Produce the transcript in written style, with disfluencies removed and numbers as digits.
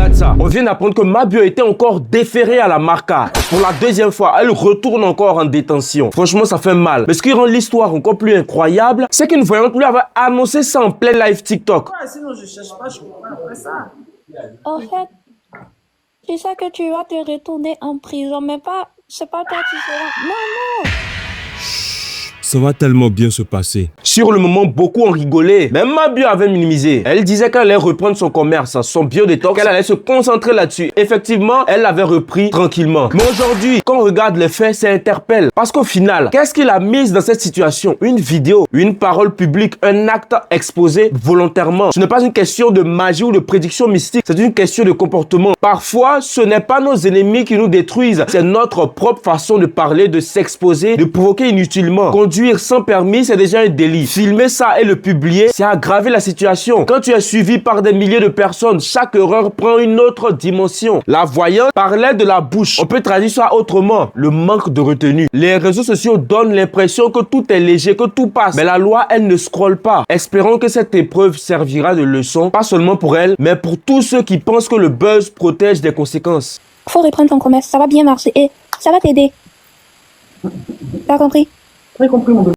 Regarde ça. On vient d'apprendre que Mabio était encore déférée à la Marca. Pour la deuxième fois, elle retourne encore en détention. Franchement, ça fait mal. Mais ce qui rend l'histoire encore plus incroyable, c'est qu'une voyante lui avait annoncé ça en plein live TikTok. Ouais, sinon je cherche pas, je comprends après ça. En fait, tu sais que tu vas te retourner en prison, mais pas, c'est pas toi qui seras. Non, non. Ça va tellement bien se passer. Sur le moment, beaucoup ont rigolé. Même Mabio avait minimisé. Elle disait qu'elle allait reprendre son commerce, son biodétox, qu'elle allait se concentrer là-dessus. Effectivement, elle l'avait repris tranquillement. Mais aujourd'hui, quand on regarde les faits, ça interpelle. Parce qu'au final, qu'est-ce qui l'a mise dans cette situation? Une vidéo, une parole publique, un acte exposé volontairement. Ce n'est pas une question de magie ou de prédiction mystique. C'est une question de comportement. Parfois, ce n'est pas nos ennemis qui nous détruisent. C'est notre propre façon de parler, de s'exposer, de provoquer inutilement. Conduire sans permis, c'est déjà un délit. Filmer ça et le publier, c'est aggraver la situation. Quand tu es suivi par des milliers de personnes, chaque erreur prend une autre dimension. La voyante parlait de la bouche. On peut traduire ça autrement. Le manque de retenue. Les réseaux sociaux donnent l'impression que tout est léger, que tout passe. Mais la loi, elle ne scrolle pas. Espérons que cette épreuve servira de leçon, pas seulement pour elle, mais pour tous ceux qui pensent que le buzz protège des conséquences. Faut reprendre ton commerce, ça va bien marcher et ça va t'aider. T'as compris? Très compris, mon